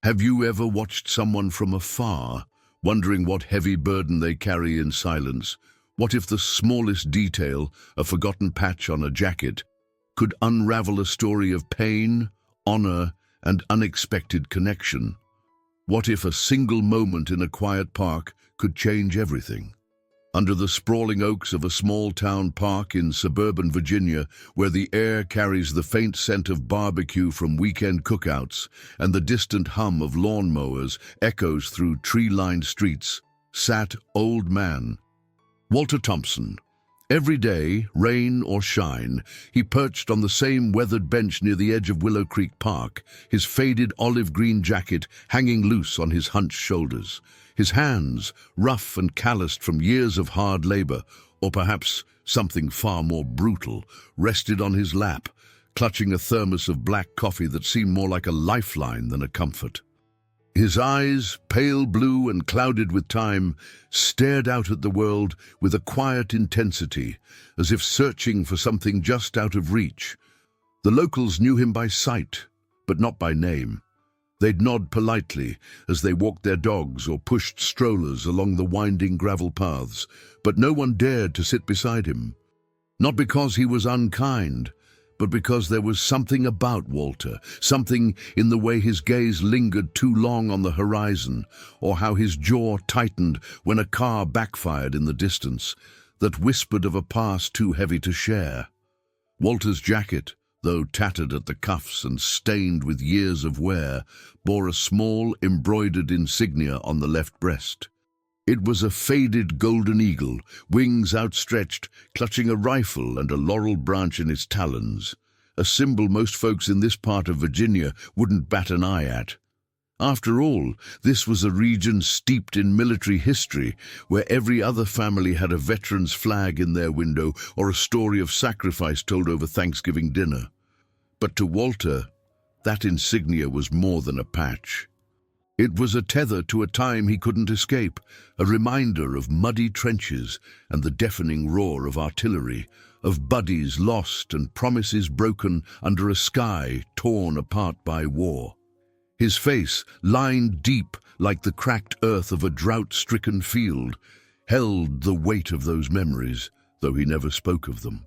Have you ever watched someone from afar, wondering what heavy burden they carry in silence? What if the smallest detail, a forgotten patch on a jacket, could unravel a story of pain, honor, and unexpected connection? What if a single moment in a quiet park could change everything? Under the sprawling oaks of a small-town park in suburban Virginia, where the air carries the faint scent of barbecue from weekend cookouts and the distant hum of lawnmowers echoes through tree-lined streets, sat Old Man Walter Thompson. Every day, rain or shine, he perched on the same weathered bench near the edge of Willow Creek Park, his faded olive-green jacket hanging loose on his hunched shoulders. His hands, rough and calloused from years of hard labor, or perhaps something far more brutal, rested on his lap, clutching a thermos of black coffee that seemed more like a lifeline than a comfort. His eyes, pale blue and clouded with time, stared out at the world with a quiet intensity, as if searching for something just out of reach. The locals knew him by sight, but not by name. They'd nod politely as they walked their dogs or pushed strollers along the winding gravel paths, but no one dared to sit beside him. Not because he was unkind, but because there was something about Walter, something in the way his gaze lingered too long on the horizon, or how his jaw tightened when a car backfired in the distance, that whispered of a past too heavy to share. Walter's jacket, though tattered at the cuffs and stained with years of wear, bore a small embroidered insignia on the left breast. It was a faded golden eagle, wings outstretched, clutching a rifle and a laurel branch in its talons, a symbol most folks in this part of Virginia wouldn't bat an eye at. After all, this was a region steeped in military history, where every other family had a veteran's flag in their window or a story of sacrifice told over Thanksgiving dinner. But to Walter, that insignia was more than a patch. It was a tether to a time he couldn't escape, a reminder of muddy trenches and the deafening roar of artillery, of buddies lost and promises broken under a sky torn apart by war. His face, lined deep like the cracked earth of a drought-stricken field, held the weight of those memories, though he never spoke of them.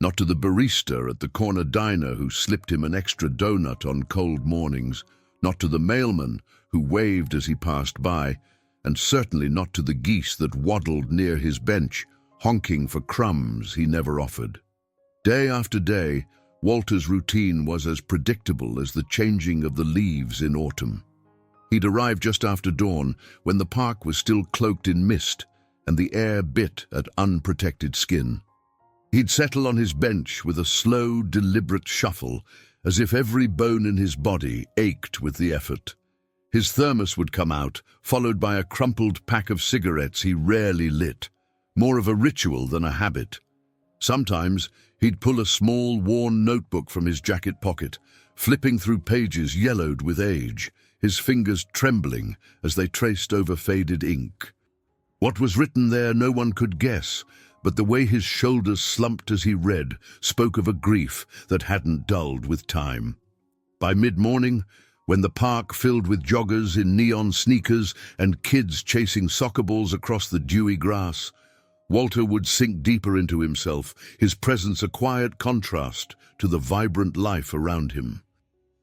Not to the barista at the corner diner who slipped him an extra donut on cold mornings, not to the mailman who waved as he passed by, and certainly not to the geese that waddled near his bench, honking for crumbs he never offered. Day after day, Walter's routine was as predictable as the changing of the leaves in autumn. He'd arrive just after dawn, when the park was still cloaked in mist and the air bit at unprotected skin. He'd settle on his bench with a slow, deliberate shuffle, as if every bone in his body ached with the effort. His thermos would come out, followed by a crumpled pack of cigarettes he rarely lit, more of a ritual than a habit. Sometimes he'd pull a small, worn notebook from his jacket pocket, flipping through pages yellowed with age, his fingers trembling as they traced over faded ink. What was written there no one could guess, but the way his shoulders slumped as he read spoke of a grief that hadn't dulled with time. By mid-morning, when the park filled with joggers in neon sneakers and kids chasing soccer balls across the dewy grass, Walter would sink deeper into himself, his presence a quiet contrast to the vibrant life around him.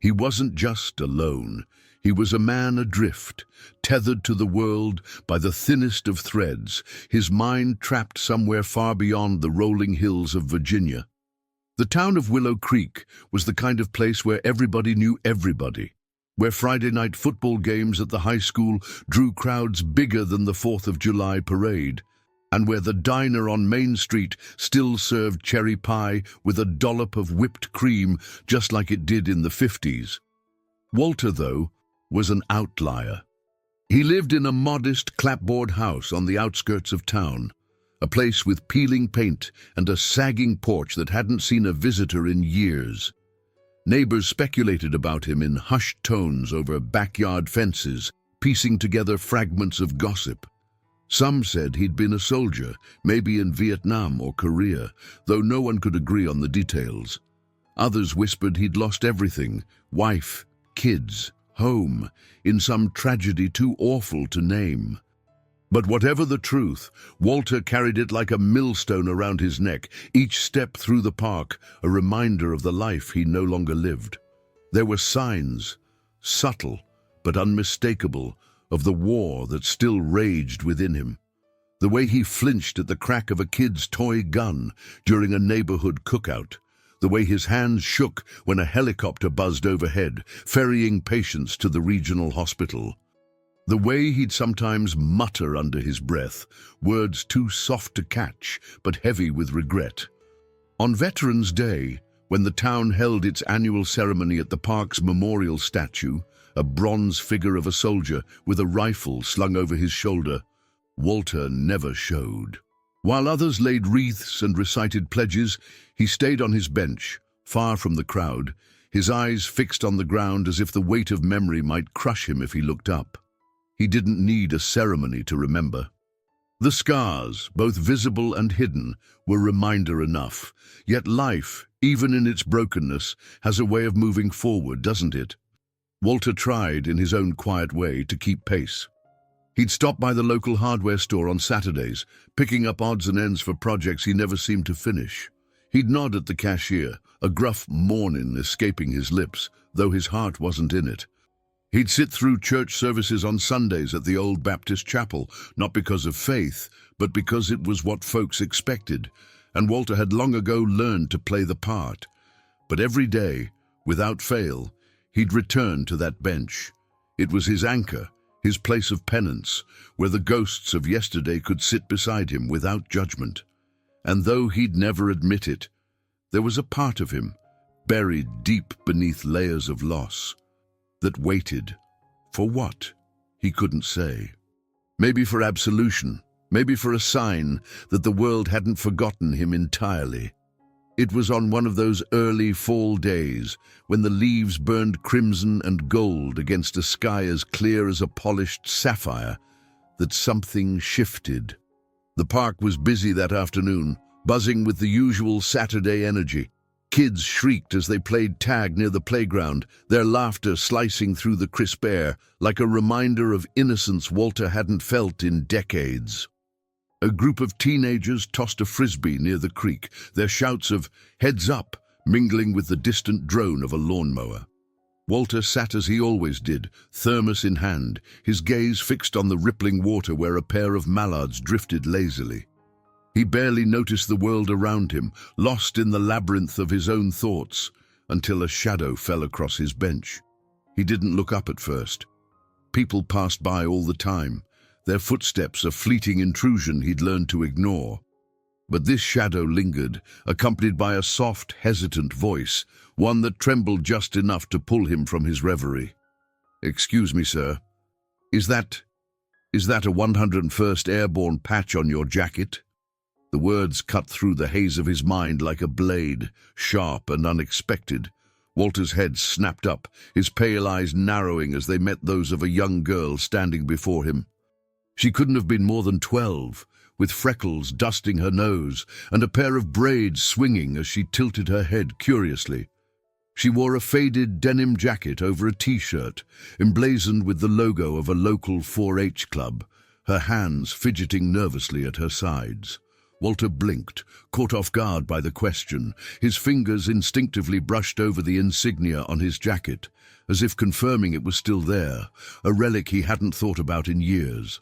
He wasn't just alone. He was a man adrift, tethered to the world by the thinnest of threads, his mind trapped somewhere far beyond the rolling hills of Virginia. The town of Willow Creek was the kind of place where everybody knew everybody, where Friday night football games at the high school drew crowds bigger than the 4th of July parade, and where the diner on Main Street still served cherry pie with a dollop of whipped cream just like it did in the 50s. Walter, though, was an outlier. He lived in a modest clapboard house on the outskirts of town, a place with peeling paint and a sagging porch that hadn't seen a visitor in years. Neighbors speculated about him in hushed tones over backyard fences, piecing together fragments of gossip. Some said he'd been a soldier, maybe in Vietnam or Korea, though no one could agree on the details. Others whispered he'd lost everything: wife, kids, home, in some tragedy too awful to name. But whatever the truth, Walter carried it like a millstone around his neck, each step through the park a reminder of the life he no longer lived. There were signs, subtle but unmistakable, of the war that still raged within him. The way he flinched at the crack of a kid's toy gun during a neighborhood cookout, the way his hands shook when a helicopter buzzed overhead, ferrying patients to the regional hospital. The way he'd sometimes mutter under his breath, words too soft to catch, but heavy with regret. On Veterans Day, when the town held its annual ceremony at the park's memorial statue, a bronze figure of a soldier with a rifle slung over his shoulder, Walter never showed. While others laid wreaths and recited pledges, he stayed on his bench, far from the crowd, his eyes fixed on the ground as if the weight of memory might crush him if he looked up. He didn't need a ceremony to remember. The scars, both visible and hidden, were reminder enough. Yet life, even in its brokenness, has a way of moving forward, doesn't it? Walter tried, in his own quiet way, to keep pace. He'd stop by the local hardware store on Saturdays, picking up odds and ends for projects he never seemed to finish. He'd nod at the cashier, a gruff mornin escaping his lips, though his heart wasn't in it. He'd sit through church services on Sundays at the old Baptist chapel, not because of faith, but because it was what folks expected, and Walter had long ago learned to play the part. But every day, without fail, he'd return to that bench. It was his anchor, his place of penance, where the ghosts of yesterday could sit beside him without judgment. And though he'd never admit it, there was a part of him, buried deep beneath layers of loss, that waited. For what? He couldn't say. Maybe for absolution, maybe for a sign that the world hadn't forgotten him entirely. It was on one of those early fall days, when the leaves burned crimson and gold against a sky as clear as a polished sapphire, that something shifted. The park was busy that afternoon, buzzing with the usual Saturday energy. Kids shrieked as they played tag near the playground, their laughter slicing through the crisp air like a reminder of innocence Walter hadn't felt in decades. A group of teenagers tossed a frisbee near the creek, their shouts of "heads up" mingling with the distant drone of a lawnmower. Walter sat as he always did, thermos in hand, his gaze fixed on the rippling water where a pair of mallards drifted lazily. He barely noticed the world around him, lost in the labyrinth of his own thoughts, until a shadow fell across his bench. He didn't look up at first. People passed by all the time, their footsteps a fleeting intrusion he'd learned to ignore. But this shadow lingered, accompanied by a soft, hesitant voice, one that trembled just enough to pull him from his reverie. "Excuse me, sir. Is that a 101st Airborne patch on your jacket?" The words cut through the haze of his mind like a blade, sharp and unexpected. Walter's head snapped up, his pale eyes narrowing as they met those of a young girl standing before him. She couldn't have been more than 12, with freckles dusting her nose and a pair of braids swinging as she tilted her head curiously. She wore a faded denim jacket over a t-shirt, emblazoned with the logo of a local 4-H club, her hands fidgeting nervously at her sides. Walter blinked, caught off guard by the question. His fingers instinctively brushed over the insignia on his jacket, as if confirming it was still there, a relic he hadn't thought about in years.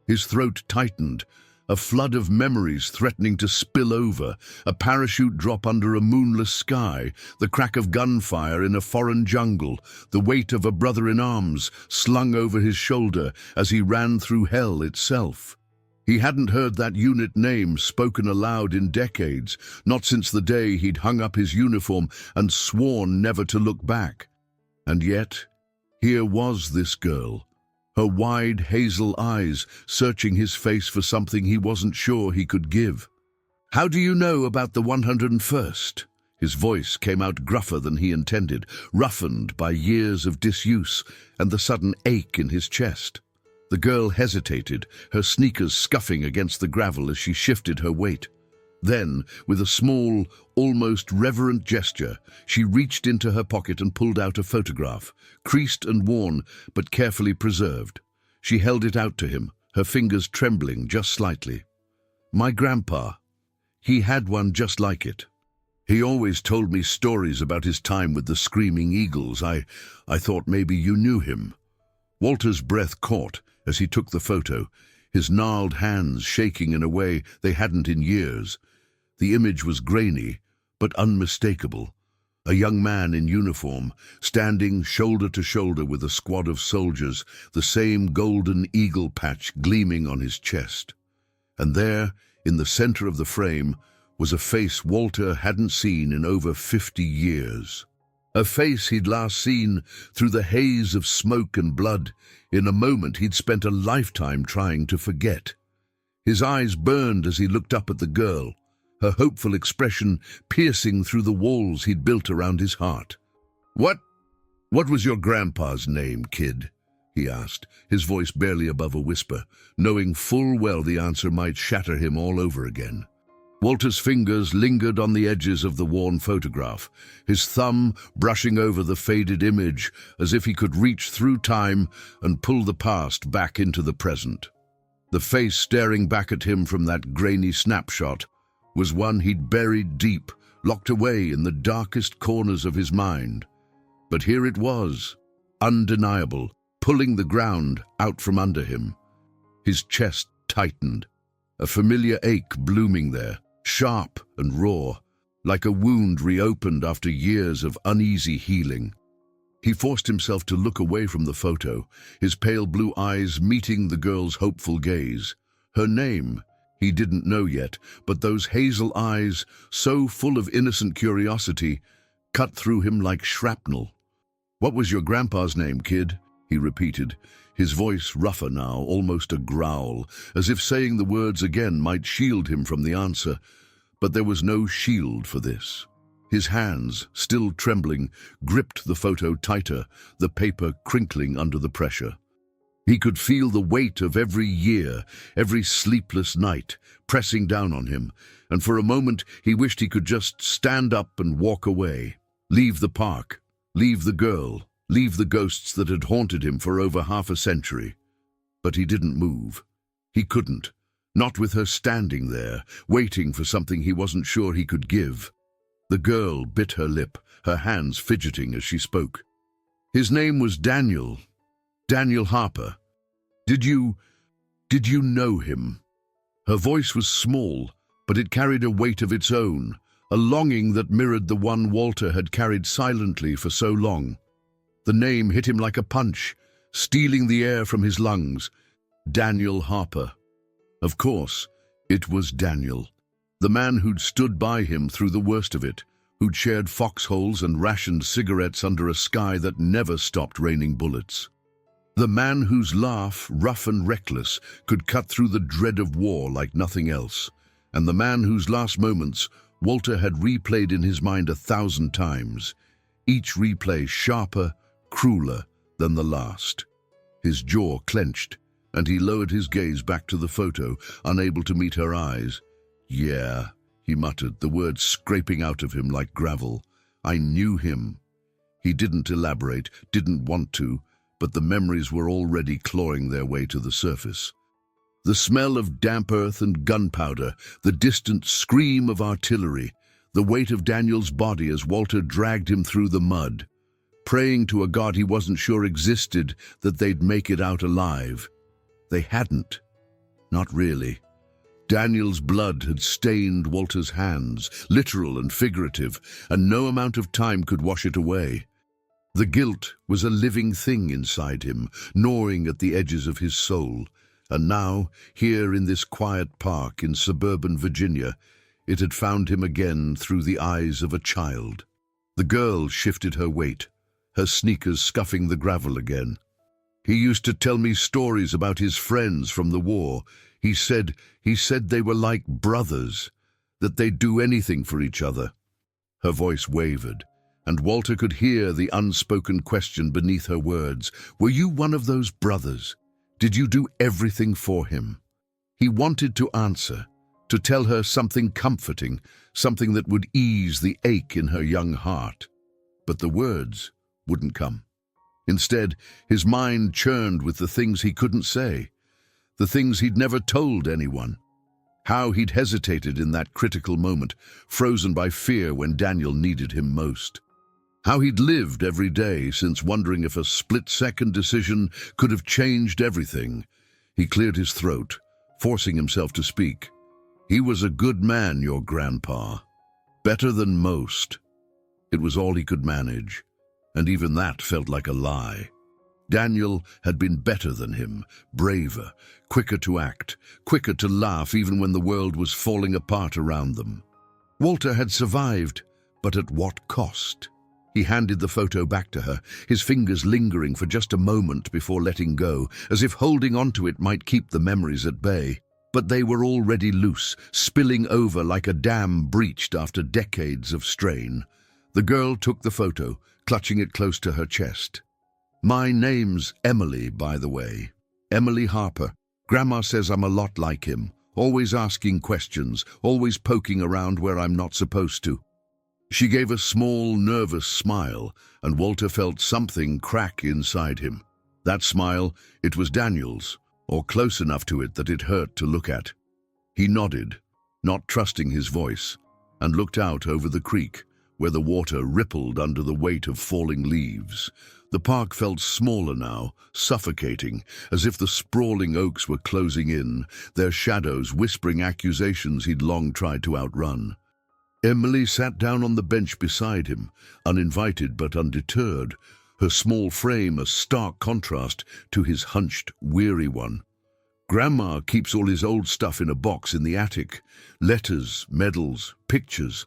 His throat tightened, a flood of memories threatening to spill over, a parachute drop under a moonless sky, the crack of gunfire in a foreign jungle, the weight of a brother in arms slung over his shoulder as he ran through hell itself. He hadn't heard that unit name spoken aloud in decades, not since the day he'd hung up his uniform and sworn never to look back. And yet, here was this girl, her wide hazel eyes searching his face for something he wasn't sure he could give. "How do you know about the 101st? His voice came out gruffer than he intended, roughened by years of disuse and the sudden ache in his chest. The girl hesitated, her sneakers scuffing against the gravel as she shifted her weight. Then, with a small, almost reverent gesture, she reached into her pocket and pulled out a photograph, creased and worn, but carefully preserved. She held it out to him, her fingers trembling just slightly. "My grandpa. He had one just like it. He always told me stories about his time with the Screaming Eagles. I thought maybe you knew him." Walter's breath caught as he took the photo, his gnarled hands shaking in a way they hadn't in years. The image was grainy, but unmistakable. A young man in uniform, standing shoulder to shoulder with a squad of soldiers, the same golden eagle patch gleaming on his chest. And there, in the center of the frame, was a face Walter hadn't seen in over 50 years. A face he'd last seen through the haze of smoke and blood, in a moment he'd spent a lifetime trying to forget. His eyes burned as he looked up at the girl, her hopeful expression piercing through the walls he'd built around his heart. What was your grandpa's name, kid?" he asked, his voice barely above a whisper, knowing full well the answer might shatter him all over again. Walter's fingers lingered on the edges of the worn photograph, his thumb brushing over the faded image as if he could reach through time and pull the past back into the present. The face staring back at him from that grainy snapshot was one he'd buried deep, locked away in the darkest corners of his mind. But here it was, undeniable, pulling the ground out from under him. His chest tightened, a familiar ache blooming there, sharp and raw, like a wound reopened after years of uneasy healing. He forced himself to look away from the photo, his pale blue eyes meeting the girl's hopeful gaze. Her name, he didn't know yet, but those hazel eyes, so full of innocent curiosity, cut through him like shrapnel. "What was your grandpa's name, kid?" he repeated, his voice rougher now, almost a growl, as if saying the words again might shield him from the answer. But there was no shield for this. His hands, still trembling, gripped the photo tighter, the paper crinkling under the pressure. He could feel the weight of every year, every sleepless night, pressing down on him, and for a moment he wished he could just stand up and walk away. Leave the park, leave the girl, leave the ghosts that had haunted him for over half a century. But he didn't move. He couldn't, not with her standing there, waiting for something he wasn't sure he could give. The girl bit her lip, her hands fidgeting as she spoke. "His name was Daniel Harper. Did you know him?" Her voice was small, but it carried a weight of its own, a longing that mirrored the one Walter had carried silently for so long. The name hit him like a punch, stealing the air from his lungs. Daniel Harper. Of course, it was Daniel, the man who'd stood by him through the worst of it, who'd shared foxholes and rationed cigarettes under a sky that never stopped raining bullets. The man whose laugh, rough and reckless, could cut through the dread of war like nothing else, and the man whose last moments Walter had replayed in his mind 1,000 times, each replay sharper, crueler than the last. His jaw clenched, and he lowered his gaze back to the photo, unable to meet her eyes. "Yeah," he muttered, the words scraping out of him like gravel. "I knew him." He didn't elaborate, didn't want to, but the memories were already clawing their way to the surface. The smell of damp earth and gunpowder, the distant scream of artillery, the weight of Daniel's body as Walter dragged him through the mud, praying to a God he wasn't sure existed that they'd make it out alive. They hadn't. Not really. Daniel's blood had stained Walter's hands, literal and figurative, and no amount of time could wash it away. The guilt was a living thing inside him, gnawing at the edges of his soul, and now, here in this quiet park in suburban Virginia, it had found him again through the eyes of a child. The girl shifted her weight, her sneakers scuffing the gravel again. "He used to tell me stories about his friends from the war. He said they were like brothers, that they'd do anything for each other." Her voice wavered, and Walter could hear the unspoken question beneath her words. "Were you one of those brothers? Did you do everything for him?" He wanted to answer, to tell her something comforting, something that would ease the ache in her young heart. But the words wouldn't come. Instead, his mind churned with the things he couldn't say, the things he'd never told anyone. How he'd hesitated in that critical moment, frozen by fear when Daniel needed him most. How he'd lived every day since wondering if a split-second decision could have changed everything. He cleared his throat, forcing himself to speak. He was a good man, your grandpa. Better than most. It was all he could manage, and even that felt like a lie. Daniel had been better than him, braver, quicker to act, quicker to laugh even when the world was falling apart around them. Walter had survived, but at what cost? He handed the photo back to her, his fingers lingering for just a moment before letting go, as if holding onto it might keep the memories at bay. But they were already loose, spilling over like a dam breached after decades of strain. The girl took the photo, clutching it close to her chest. My name's Emily, by the way. Emily Harper. Grandma says I'm a lot like him, always asking questions, always poking around where I'm not supposed to. She gave a small, nervous smile, and Walter felt something crack inside him. That smile, it was Daniel's, or close enough to it that it hurt to look at. He nodded, not trusting his voice, and looked out over the creek, where the water rippled under the weight of falling leaves. The park felt smaller now, suffocating, as if the sprawling oaks were closing in, their shadows whispering accusations he'd long tried to outrun. Emily sat down on the bench beside him, uninvited but undeterred, her small frame a stark contrast to his hunched, weary one. Grandma keeps all his old stuff in a box in the attic. Letters, medals, pictures.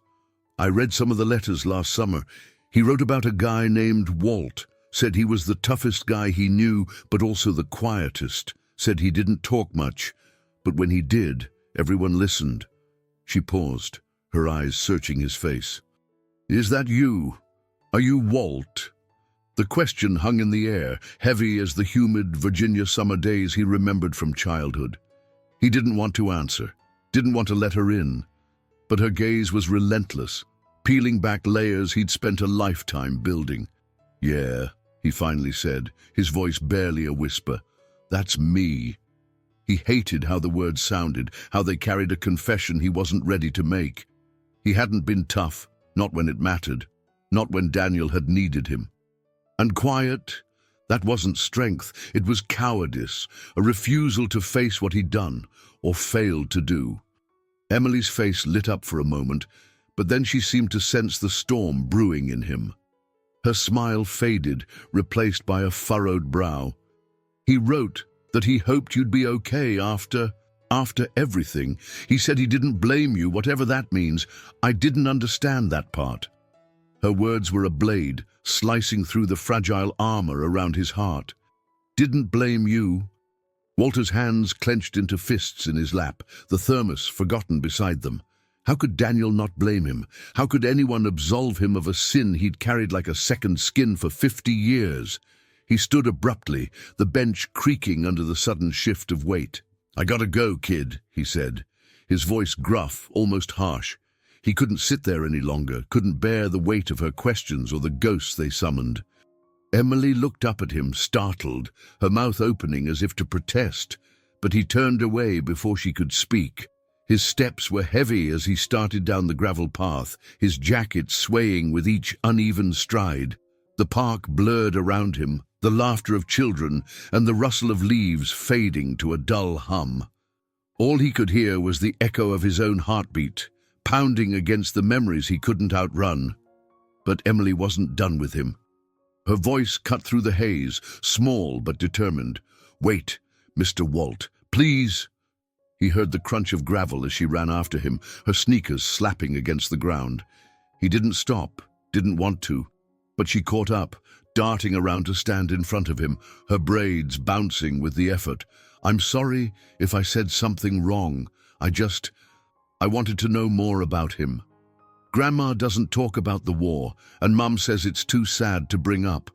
I read some of the letters last summer. He wrote about a guy named Walt, said he was the toughest guy he knew, but also the quietest, said he didn't talk much, but when he did, everyone listened. She paused, her eyes searching his face. Is that you? Are you Walt? The question hung in the air, heavy as the humid Virginia summer days he remembered from childhood. He didn't want to answer, didn't want to let her in, but her gaze was relentless, peeling back layers he'd spent a lifetime building. Yeah, he finally said, his voice barely a whisper. That's me. He hated how the words sounded, how they carried a confession he wasn't ready to make. He hadn't been tough, not when it mattered, not when Daniel had needed him. And quiet, that wasn't strength, it was cowardice, a refusal to face what he'd done, or failed to do. Emily's face lit up for a moment, but then she seemed to sense the storm brewing in him. Her smile faded, replaced by a furrowed brow. He wrote that he hoped you'd be okay after everything. He said he didn't blame you, whatever that means. I didn't understand that part. Her words were a blade, slicing through the fragile armor around his heart. Didn't blame you. Walter's hands clenched into fists in his lap, the thermos forgotten beside them. How could Daniel not blame him? How could anyone absolve him of a sin he'd carried like a second skin for 50 years? He stood abruptly, the bench creaking under the sudden shift of weight. I gotta go, kid, he said, his voice gruff, almost harsh. He couldn't sit there any longer, couldn't bear the weight of her questions or the ghosts they summoned. Emily looked up at him, startled, her mouth opening as if to protest, but he turned away before she could speak. His steps were heavy as he started down the gravel path, his jacket swaying with each uneven stride. The park blurred around him, the laughter of children and the rustle of leaves fading to a dull hum. All he could hear was the echo of his own heartbeat, pounding against the memories he couldn't outrun. But Emily wasn't done with him. Her voice cut through the haze, small but determined. Wait, Mr. Walt, please. He heard the crunch of gravel as she ran after him, her sneakers slapping against the ground. He didn't stop, didn't want to, but she caught up, darting around to stand in front of him, her braids bouncing with the effort. I'm sorry if I said something wrong. I wanted to know more about him. Grandma doesn't talk about the war, and Mum says it's too sad to bring up.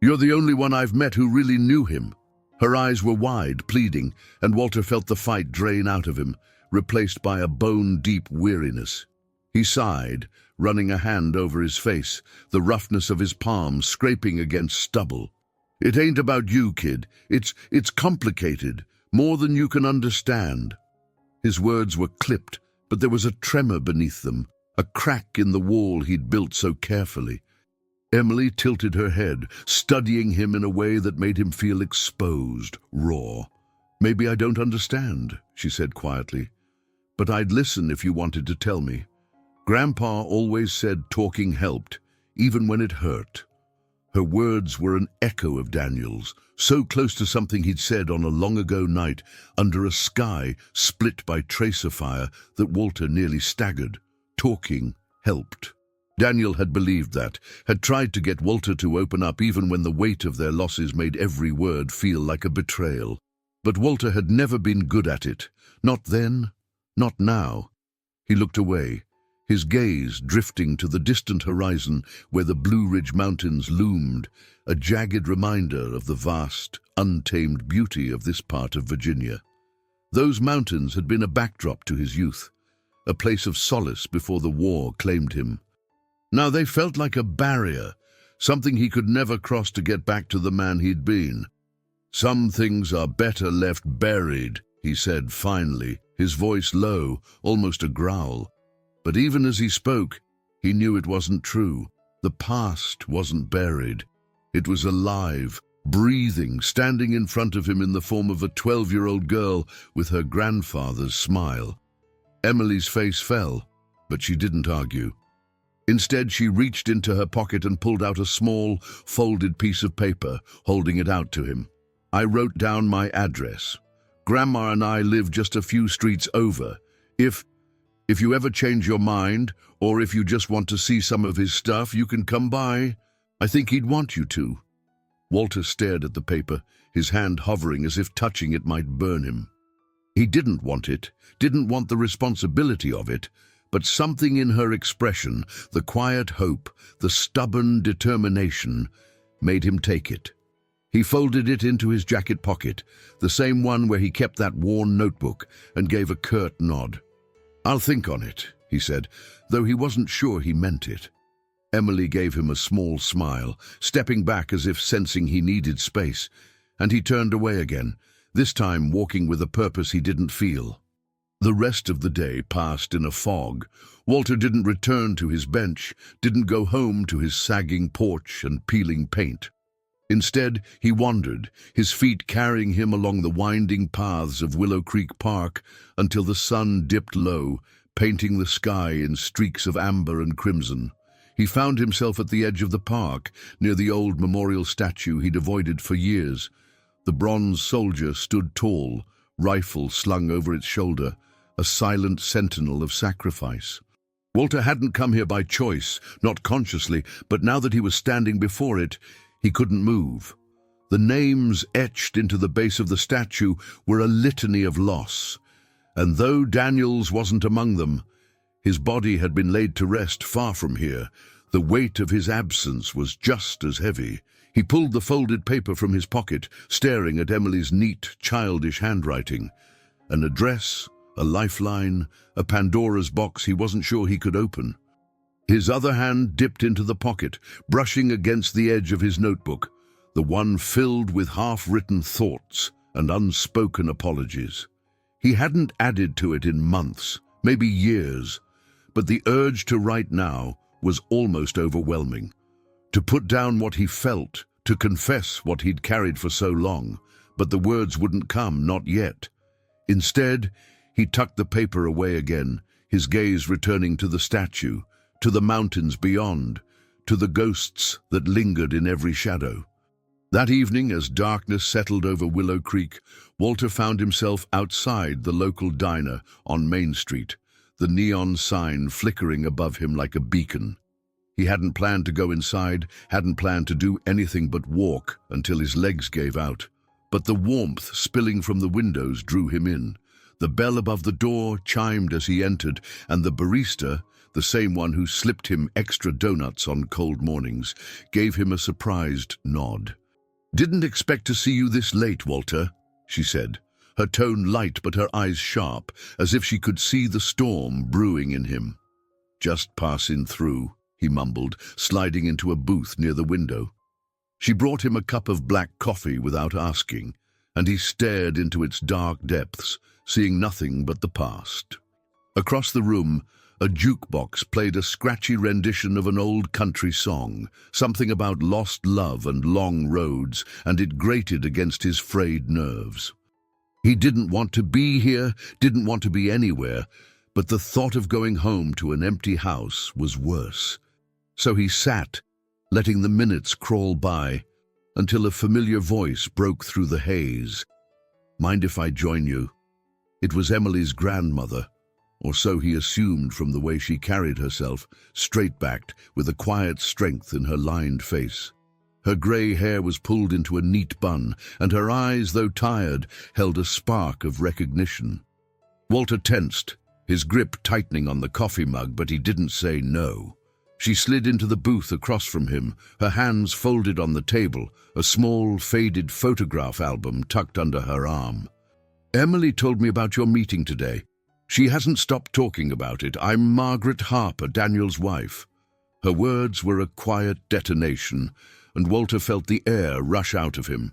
You're the only one I've met who really knew him. Her eyes were wide, pleading, and Walter felt the fight drain out of him, replaced by a bone-deep weariness. He sighed, running a hand over his face, the roughness of his palm scraping against stubble. "It ain't about you, kid. It's complicated, more than you can understand." His words were clipped, but there was a tremor beneath them, a crack in the wall he'd built so carefully. Emily tilted her head, studying him in a way that made him feel exposed, raw. "Maybe I don't understand," she said quietly, "but I'd listen if you wanted to tell me. Grandpa always said talking helped, even when it hurt." Her words were an echo of Daniel's, so close to something he'd said on a long-ago night under a sky split by tracer fire that Walter nearly staggered. Talking helped. Daniel had believed that, had tried to get Walter to open up even when the weight of their losses made every word feel like a betrayal. But Walter had never been good at it. Not then, not now. He looked away, his gaze drifting to the distant horizon where the Blue Ridge Mountains loomed, a jagged reminder of the vast, untamed beauty of this part of Virginia. Those mountains had been a backdrop to his youth, a place of solace before the war claimed him. Now they felt like a barrier, something he could never cross to get back to the man he'd been. "Some things are better left buried," he said finally, his voice low, almost a growl. But even as he spoke, he knew it wasn't true. The past wasn't buried. It was alive, breathing, standing in front of him in the form of a 12-year-old girl with her grandfather's smile. Emily's face fell, but she didn't argue. Instead, she reached into her pocket and pulled out a small, folded piece of paper, holding it out to him. "I wrote down my address. Grandma and I live just a few streets over. If you ever change your mind, or if you just want to see some of his stuff, you can come by. I think he'd want you to." Walter stared at the paper, his hand hovering as if touching it might burn him. He didn't want it, didn't want the responsibility of it, but something in her expression, the quiet hope, the stubborn determination, made him take it. He folded it into his jacket pocket, the same one where he kept that worn notebook, and gave a curt nod. "I'll think on it," he said, though he wasn't sure he meant it. Emily gave him a small smile, stepping back as if sensing he needed space, and he turned away again, this time walking with a purpose he didn't feel. The rest of the day passed in a fog. Walter didn't return to his bench, didn't go home to his sagging porch and peeling paint. Instead, he wandered, his feet carrying him along the winding paths of Willow Creek Park until the sun dipped low, painting the sky in streaks of amber and crimson. He found himself at the edge of the park, near the old memorial statue he'd avoided for years. The bronze soldier stood tall, rifle slung over its shoulder, a silent sentinel of sacrifice. Walter hadn't come here by choice, not consciously, but now that he was standing before it, he couldn't move. The names etched into the base of the statue were a litany of loss, and though Daniel's wasn't among them, his body had been laid to rest far from here. The weight of his absence was just as heavy. He pulled the folded paper from his pocket, staring at Emily's neat, childish handwriting. An address, a lifeline, a Pandora's box he wasn't sure he could open. His other hand dipped into the pocket, brushing against the edge of his notebook, the one filled with half-written thoughts and unspoken apologies. He hadn't added to it in months, maybe years, but the urge to write now was almost overwhelming. To put down what he felt, to confess what he'd carried for so long, but the words wouldn't come, not yet. Instead, he tucked the paper away again, his gaze returning to the statue, to the mountains beyond, to the ghosts that lingered in every shadow. That evening, as darkness settled over Willow Creek, Walter found himself outside the local diner on Main Street, the neon sign flickering above him like a beacon. He hadn't planned to go inside, hadn't planned to do anything but walk until his legs gave out. But the warmth spilling from the windows drew him in. The bell above the door chimed as he entered, and the barista, the same one who slipped him extra donuts on cold mornings, gave him a surprised nod. "Didn't expect to see you this late, Walter," she said. her tone light but her eyes sharp, as if she could see the storm brewing in him. "Just passing through," he mumbled, sliding into a booth near the window. She brought him a cup of black coffee without asking, and he stared into its dark depths, seeing nothing but the past. Across the room, a jukebox played a scratchy rendition of an old country song, something about lost love and long roads, and it grated against his frayed nerves. He didn't want to be here, didn't want to be anywhere, but the thought of going home to an empty house was worse. So he sat, letting the minutes crawl by, until a familiar voice broke through the haze. "Mind if I join you?" It was Emily's grandmother, or so he assumed from the way she carried herself, straight-backed, with a quiet strength in her lined face. Her grey hair was pulled into a neat bun, and her eyes, though tired, held a spark of recognition. Walter tensed, his grip tightening on the coffee mug, but he didn't say no. She slid into the booth across from him, her hands folded on the table, a small, faded photograph album tucked under her arm. "Emily told me about your meeting today. She hasn't stopped talking about it. I'm Margaret Harper, Daniel's wife." Her words were a quiet detonation, and Walter felt the air rush out of him.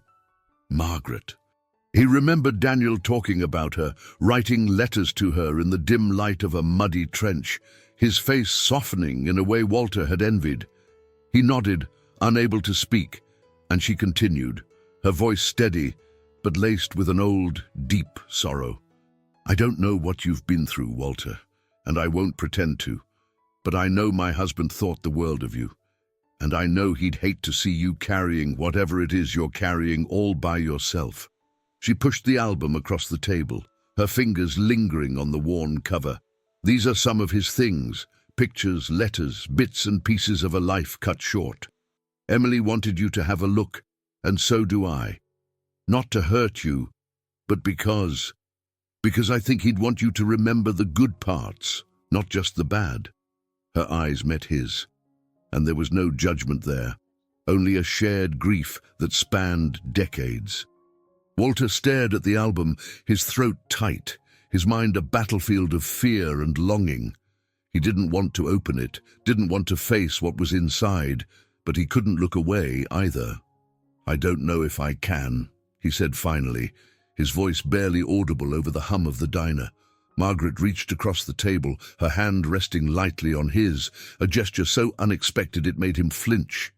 Margaret. He remembered Daniel talking about her, writing letters to her in the dim light of a muddy trench, his face softening in a way Walter had envied. He nodded, unable to speak, and she continued, her voice steady, but laced with an old, deep sorrow. "I don't know what you've been through, Walter, and I won't pretend to, but I know my husband thought the world of you, and I know he'd hate to see you carrying whatever it is you're carrying all by yourself." She pushed the album across the table, her fingers lingering on the worn cover. "These are some of his things, pictures, letters, bits and pieces of a life cut short. Emily wanted you to have a look, and so do I. Not to hurt you, but because I think he'd want you to remember the good parts, not just the bad." Her eyes met his, and there was no judgment there, only a shared grief that spanned decades. Walter stared at the album, his throat tight, his mind a battlefield of fear and longing. He didn't want to open it, didn't want to face what was inside, but he couldn't look away either. "I don't know if I can," he said finally, his voice barely audible over the hum of the diner. Margaret reached across the table, her hand resting lightly on his, a gesture so unexpected it made him flinch.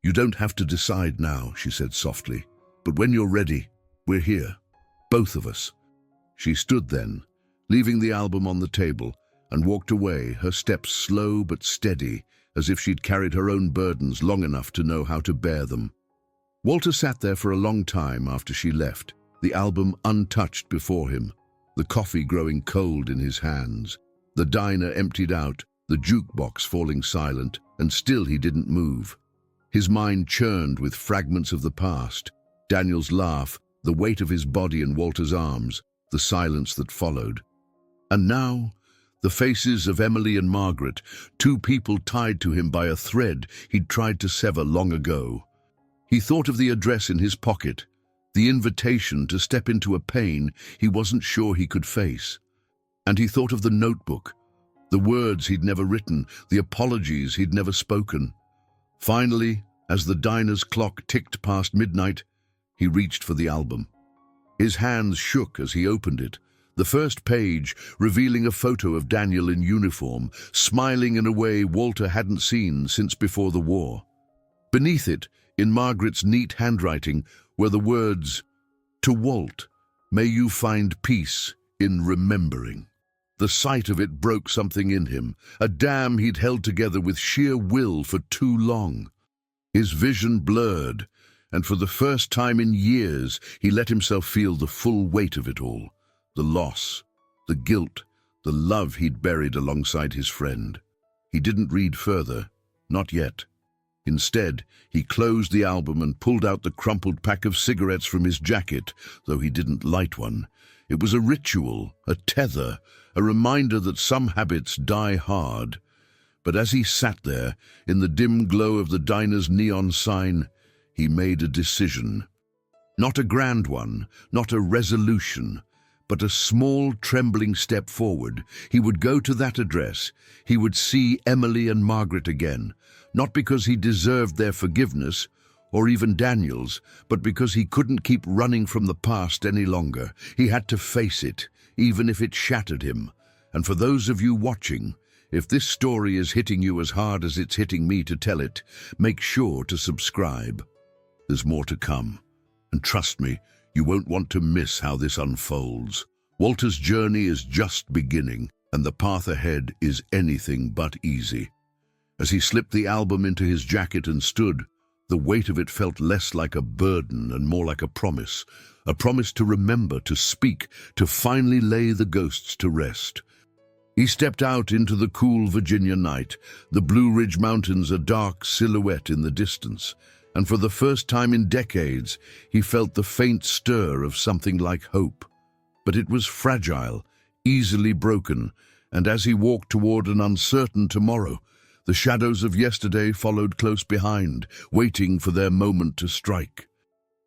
"You don't have to decide now," she said softly, "but when you're ready, we're here, both of us." She stood then, leaving the album on the table, and walked away, her steps slow but steady, as if she'd carried her own burdens long enough to know how to bear them. Walter sat there for a long time after she left, the album untouched before him, the coffee growing cold in his hands, the diner emptied out, the jukebox falling silent, and still he didn't move. His mind churned with fragments of the past, Daniel's laugh, the weight of his body in Walter's arms, the silence that followed. And now, the faces of Emily and Margaret, two people tied to him by a thread he'd tried to sever long ago. He thought of the address in his pocket, the invitation to step into a pain he wasn't sure he could face. And he thought of the notebook, the words he'd never written, the apologies he'd never spoken. Finally, as the diner's clock ticked past midnight, he reached for the album. His hands shook as he opened it, the first page revealing a photo of Daniel in uniform, smiling in a way Walter hadn't seen since before the war. Beneath it, in Margaret's neat handwriting, were the words, "To Walt, may you find peace in remembering." The sight of it broke something in him, a dam he'd held together with sheer will for too long. His vision blurred, and for the first time in years he let himself feel the full weight of it all, the loss, the guilt, the love he'd buried alongside his friend. He didn't read further, not yet. Instead, he closed the album and pulled out the crumpled pack of cigarettes from his jacket, though he didn't light one. It was a ritual, a tether, a reminder that some habits die hard. But as he sat there, in the dim glow of the diner's neon sign, he made a decision. Not a grand one, not a resolution, but a small, trembling step forward. He would go to that address. He would see Emily and Margaret again, not because he deserved their forgiveness, or even Daniel's, but because he couldn't keep running from the past any longer. He had to face it, even if it shattered him. And for those of you watching, if this story is hitting you as hard as it's hitting me to tell it, make sure to subscribe. There's more to come. And trust me, you won't want to miss how this unfolds. Walter's journey is just beginning, and the path ahead is anything but easy. As he slipped the album into his jacket and stood, the weight of it felt less like a burden and more like a promise to remember, to speak, to finally lay the ghosts to rest. He stepped out into the cool Virginia night, the Blue Ridge Mountains a dark silhouette in the distance, and for the first time in decades, he felt the faint stir of something like hope. But it was fragile, easily broken, and as he walked toward an uncertain tomorrow, the shadows of yesterday followed close behind, waiting for their moment to strike.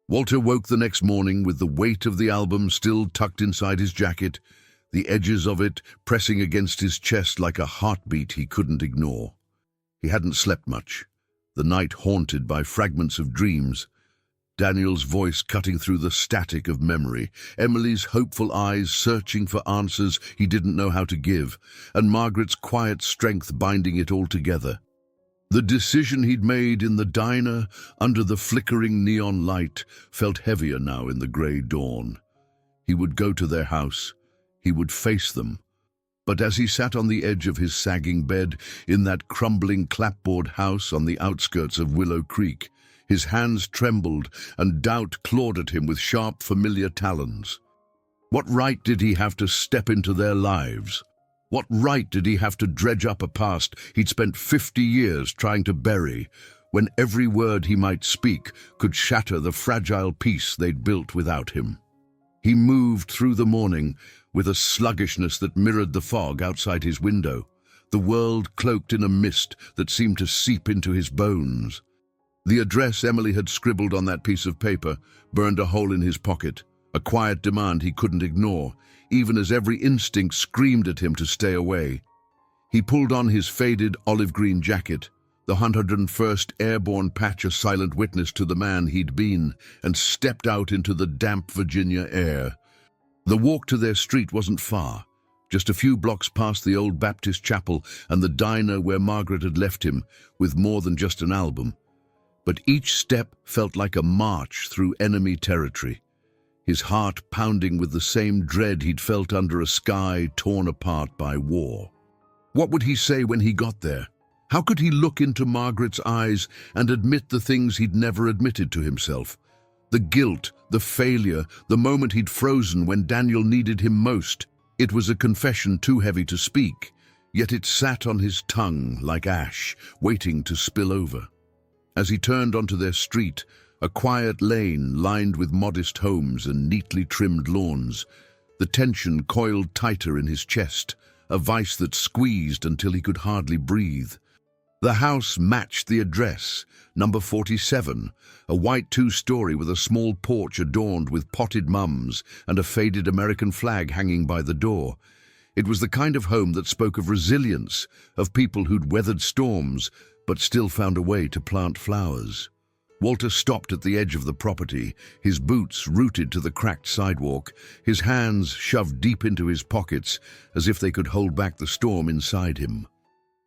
Walter woke the next morning with the weight of the album still tucked inside his jacket, the edges of it pressing against his chest like a heartbeat he couldn't ignore. He hadn't slept much, the night haunted by fragments of dreams, Daniel's voice cutting through the static of memory, Emily's hopeful eyes searching for answers he didn't know how to give, and Margaret's quiet strength binding it all together. The decision he'd made in the diner, under the flickering neon light, felt heavier now in the grey dawn. He would go to their house. He would face them. But as he sat on the edge of his sagging bed in that crumbling clapboard house on the outskirts of Willow Creek, his hands trembled and doubt clawed at him with sharp, familiar talons. What right did he have to step into their lives? What right did he have to dredge up a past he'd spent 50 years trying to bury, when every word he might speak could shatter the fragile peace they'd built without him? He moved through the morning with a sluggishness that mirrored the fog outside his window, the world cloaked in a mist that seemed to seep into his bones. The address Emily had scribbled on that piece of paper burned a hole in his pocket, a quiet demand he couldn't ignore, even as every instinct screamed at him to stay away. He pulled on his faded olive-green jacket, the 101st Airborne patch a silent witness to the man he'd been, and stepped out into the damp Virginia air. The walk to their street wasn't far, just a few blocks past the old Baptist chapel and the diner where Margaret had left him, with more than just an album. But each step felt like a march through enemy territory, his heart pounding with the same dread he'd felt under a sky torn apart by war. What would he say when he got there? How could he look into Margaret's eyes and admit the things he'd never admitted to himself? The guilt, the failure, the moment he'd frozen when Daniel needed him most. It was a confession too heavy to speak, yet it sat on his tongue like ash, waiting to spill over. As he turned onto their street, a quiet lane lined with modest homes and neatly trimmed lawns, the tension coiled tighter in his chest, a vice that squeezed until he could hardly breathe. The house matched the address, number 47, a white two-story with a small porch adorned with potted mums and a faded American flag hanging by the door. It was the kind of home that spoke of resilience, of people who'd weathered storms, but still found a way to plant flowers. Walter stopped at the edge of the property, his boots rooted to the cracked sidewalk, his hands shoved deep into his pockets as if they could hold back the storm inside him.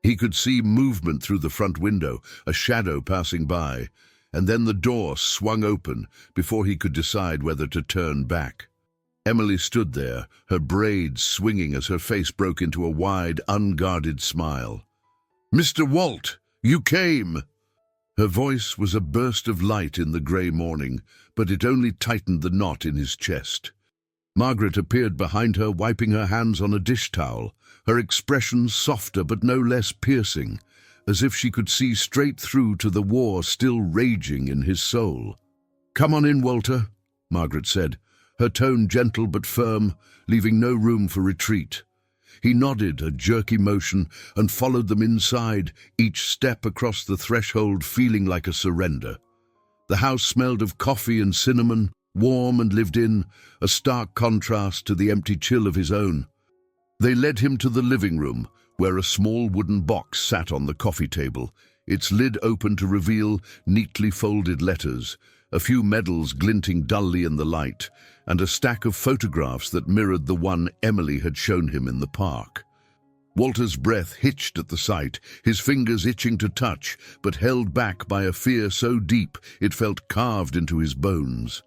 He could see movement through the front window, a shadow passing by, and then the door swung open before he could decide whether to turn back. Emily stood there, her braids swinging as her face broke into a wide, unguarded smile. "Mr. Walt, you came!" Her voice was a burst of light in the grey morning, but it only tightened the knot in his chest. Margaret appeared behind her, wiping her hands on a dish towel, her expression softer but no less piercing, as if she could see straight through to the war still raging in his soul. "Come on in, Walter," Margaret said, her tone gentle but firm, leaving no room for retreat. He nodded, a jerky motion, and followed them inside, each step across the threshold feeling like a surrender. The house smelled of coffee and cinnamon, warm and lived in, a stark contrast to the empty chill of his own. They led him to the living room, where a small wooden box sat on the coffee table, its lid open to reveal neatly folded letters, a few medals glinting dully in the light, and a stack of photographs that mirrored the one Emily had shown him in the park. Walter's breath hitched at the sight, his fingers itching to touch, but held back by a fear so deep it felt carved into his bones.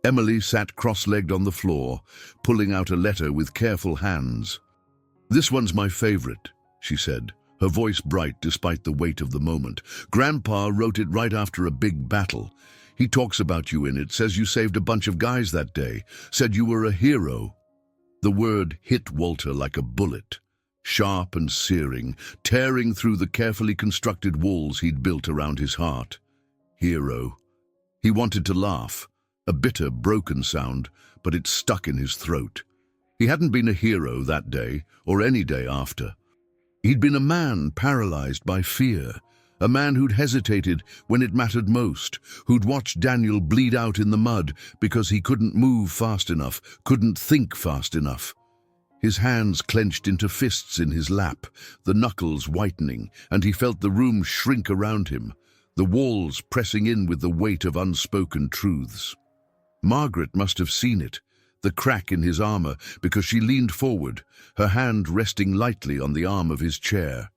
Emily sat cross-legged on the floor, pulling out a letter with careful hands. "This one's my favorite," she said, her voice bright despite the weight of the moment. "Grandpa wrote it right after a big battle. He talks about you in it, says you saved a bunch of guys that day, said you were a hero." The word hit Walter like a bullet, sharp and searing, tearing through the carefully constructed walls he'd built around his heart. Hero. He wanted to laugh, a bitter, broken sound, but it stuck in his throat. He hadn't been a hero that day, or any day after. He'd been a man paralyzed by fear, a man who'd hesitated when it mattered most, who'd watched Daniel bleed out in the mud because he couldn't move fast enough, couldn't think fast enough. His hands clenched into fists in his lap, the knuckles whitening, and he felt the room shrink around him, the walls pressing in with the weight of unspoken truths. Margaret must have seen it, the crack in his armor, because she leaned forward, her hand resting lightly on the arm of his chair.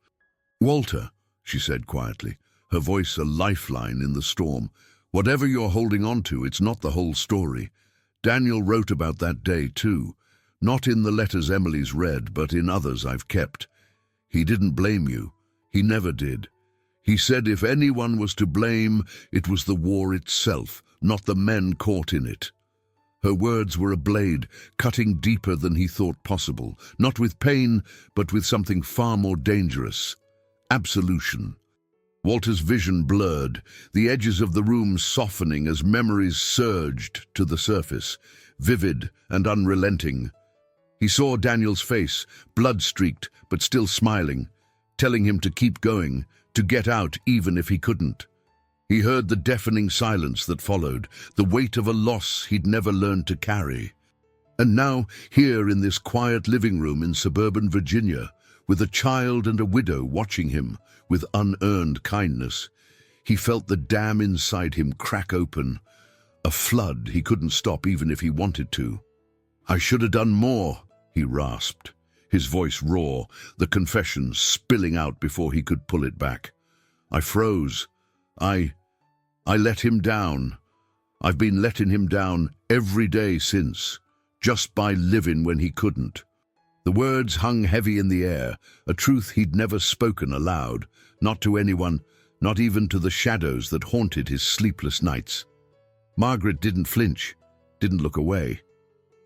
"Walter," she said quietly, her voice a lifeline in the storm, "whatever you're holding on to, it's not the whole story. Daniel wrote about that day too, not in the letters Emily's read, but in others I've kept. He didn't blame you. He never did. He said if anyone was to blame, it was the war itself, not the men caught in it." Her words were a blade, cutting deeper than he thought possible, not with pain, but with something far more dangerous. Absolution. Walter's vision blurred, the edges of the room softening as memories surged to the surface, vivid and unrelenting. He saw Daniel's face, blood-streaked but still smiling, telling him to keep going, to get out even if he couldn't. He heard the deafening silence that followed, the weight of a loss he'd never learned to carry. And now, here in this quiet living room in suburban Virginia, with a child and a widow watching him with unearned kindness, he felt the dam inside him crack open, a flood he couldn't stop even if he wanted to. "I should have done more," he rasped, his voice raw, the confession spilling out before he could pull it back. "I froze. I let him down. I've been letting him down every day since, just by living when he couldn't." The words hung heavy in the air, a truth he'd never spoken aloud, not to anyone, not even to the shadows that haunted his sleepless nights. Margaret didn't flinch, didn't look away.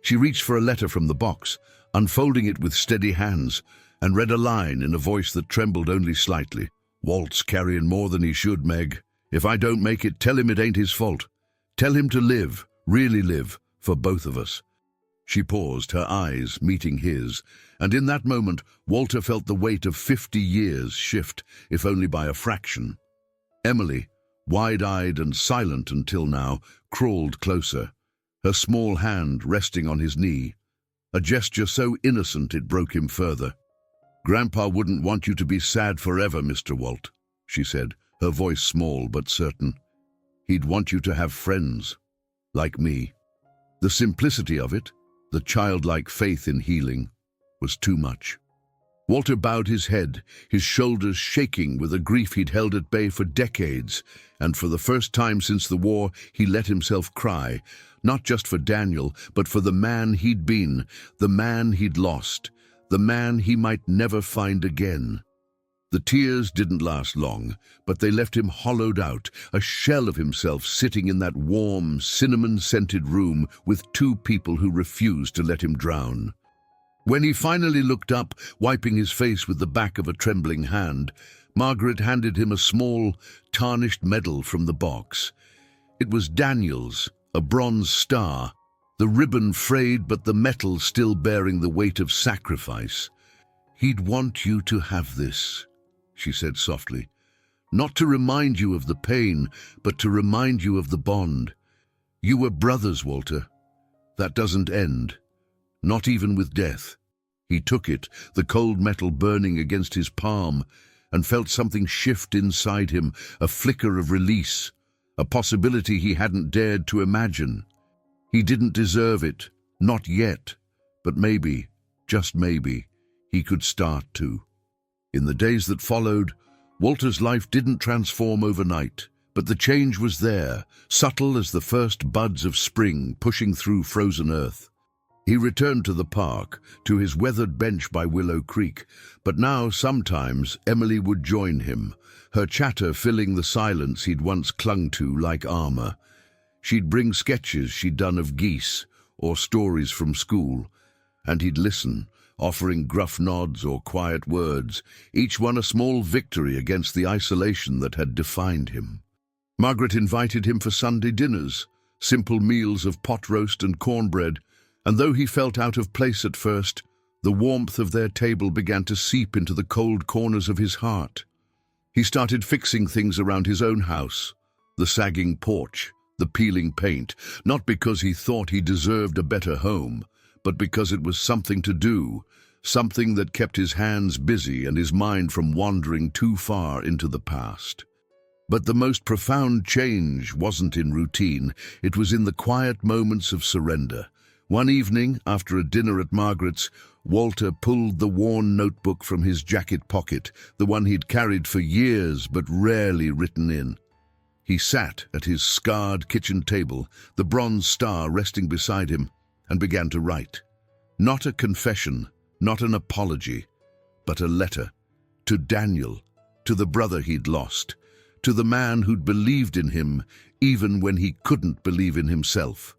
She reached for a letter from the box, unfolding it with steady hands, and read a line in a voice that trembled only slightly. "Walt's carrying more than he should, Meg. If I don't make it, tell him it ain't his fault. Tell him to live, really live, for both of us." She paused, her eyes meeting his, and in that moment Walter felt the weight of 50 years shift, if only by a fraction. Emily, wide-eyed and silent until now, crawled closer, her small hand resting on his knee, a gesture so innocent it broke him further. "Grandpa wouldn't want you to be sad forever, Mr. Walt," she said, her voice small but certain. "He'd want you to have friends, like me." The simplicity of it, the childlike faith in healing, was too much. Walter bowed his head, his shoulders shaking with a grief he'd held at bay for decades, and for the first time since the war he let himself cry, not just for Daniel, but for the man he'd been, the man he'd lost, the man he might never find again. The tears didn't last long, but they left him hollowed out, a shell of himself sitting in that warm, cinnamon-scented room with two people who refused to let him drown. When he finally looked up, wiping his face with the back of a trembling hand, Margaret handed him a small, tarnished medal from the box. It was Daniel's, a bronze star, the ribbon frayed but the metal still bearing the weight of sacrifice. "He'd want you to have this," she said softly, "not to remind you of the pain, but to remind you of the bond. You were brothers, Walter. That doesn't end. Not even with death. He took it, the cold metal burning against his palm, and felt something shift inside him, a flicker of release, a possibility he hadn't dared to imagine. He didn't deserve it, not yet, but maybe, just maybe, he could start to. In the days that followed, Walter's life didn't transform overnight, but the change was there, subtle as the first buds of spring pushing through frozen earth. He returned to the park, to his weathered bench by Willow Creek, but now sometimes Emily would join him, her chatter filling the silence he'd once clung to like armor. She'd bring sketches she'd done of geese or stories from school, and he'd listen, offering gruff nods or quiet words, each one a small victory against the isolation that had defined him. Margaret invited him for Sunday dinners, simple meals of pot roast and cornbread, and though he felt out of place at first, the warmth of their table began to seep into the cold corners of his heart. He started fixing things around his own house, the sagging porch, the peeling paint, not because he thought he deserved a better home, but because it was something to do, something that kept his hands busy and his mind from wandering too far into the past. But the most profound change wasn't in routine, it was in the quiet moments of surrender. One evening, after a dinner at Margaret's, Walter pulled the worn notebook from his jacket pocket, the one he'd carried for years but rarely written in. He sat at his scarred kitchen table, the bronze star resting beside him, and began to write. Not a confession, not an apology, but a letter. To Daniel, to the brother he'd lost, to the man who'd believed in him even when he couldn't believe in himself.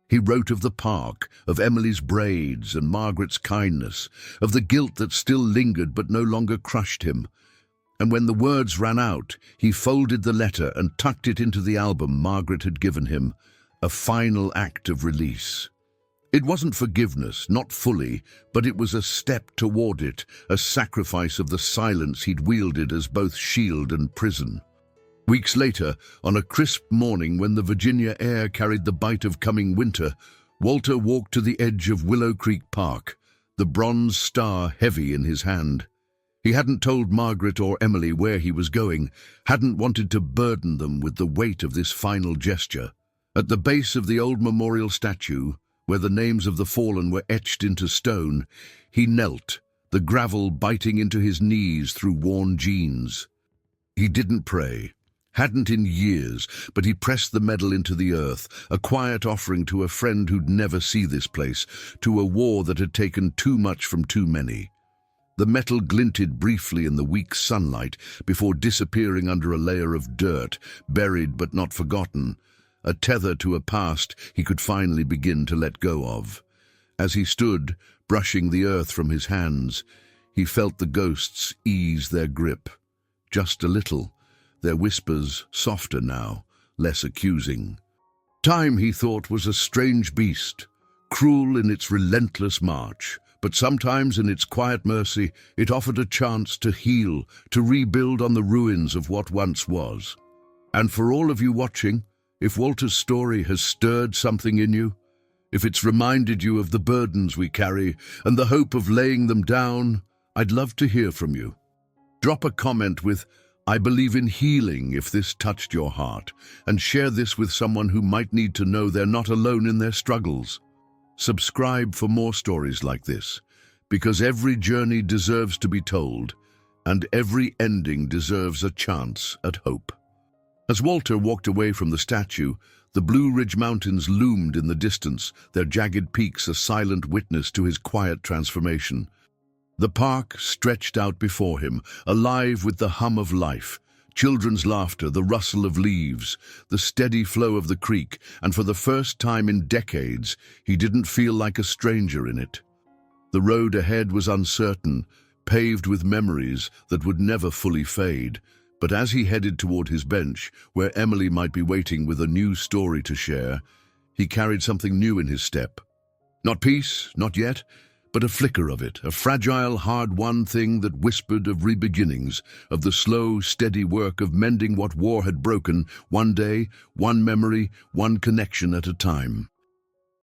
He wrote of the park, of Emily's braids and Margaret's kindness, of the guilt that still lingered but no longer crushed him. And when the words ran out, he folded the letter and tucked it into the album Margaret had given him, a final act of release. It wasn't forgiveness, not fully, but it was a step toward it, a sacrifice of the silence he'd wielded as both shield and prison. Weeks later, on a crisp morning when the Virginia air carried the bite of coming winter, Walter walked to the edge of Willow Creek Park, the bronze star heavy in his hand. He hadn't told Margaret or Emily where he was going, hadn't wanted to burden them with the weight of this final gesture. At the base of the old memorial statue, where the names of the fallen were etched into stone, he knelt, the gravel biting into his knees through worn jeans. He didn't pray. Hadn't in years, but he pressed the medal into the earth, a quiet offering to a friend who'd never see this place, to a war that had taken too much from too many. The metal glinted briefly in the weak sunlight before disappearing under a layer of dirt, buried but not forgotten, a tether to a past he could finally begin to let go of. As he stood, brushing the earth from his hands, he felt the ghosts ease their grip. Just a little. Their whispers softer now, less accusing. Time, he thought, was a strange beast, cruel in its relentless march, but sometimes in its quiet mercy it offered a chance to heal, to rebuild on the ruins of what once was. And for all of you watching, if Walter's story has stirred something in you, if it's reminded you of the burdens we carry and the hope of laying them down, I'd love to hear from you. Drop a comment with "I believe in healing" if this touched your heart, and share this with someone who might need to know they're not alone in their struggles. Subscribe for more stories like this, because every journey deserves to be told, and every ending deserves a chance at hope. As Walter walked away from the statue, the Blue Ridge Mountains loomed in the distance, their jagged peaks a silent witness to his quiet transformation. The park stretched out before him, alive with the hum of life, children's laughter, the rustle of leaves, the steady flow of the creek, and for the first time in decades, he didn't feel like a stranger in it. The road ahead was uncertain, paved with memories that would never fully fade, but as he headed toward his bench, where Emily might be waiting with a new story to share, he carried something new in his step. Not peace, not yet, but a flicker of it, a fragile, hard-won thing that whispered of rebeginnings, of the slow, steady work of mending what war had broken, one day, one memory, one connection at a time.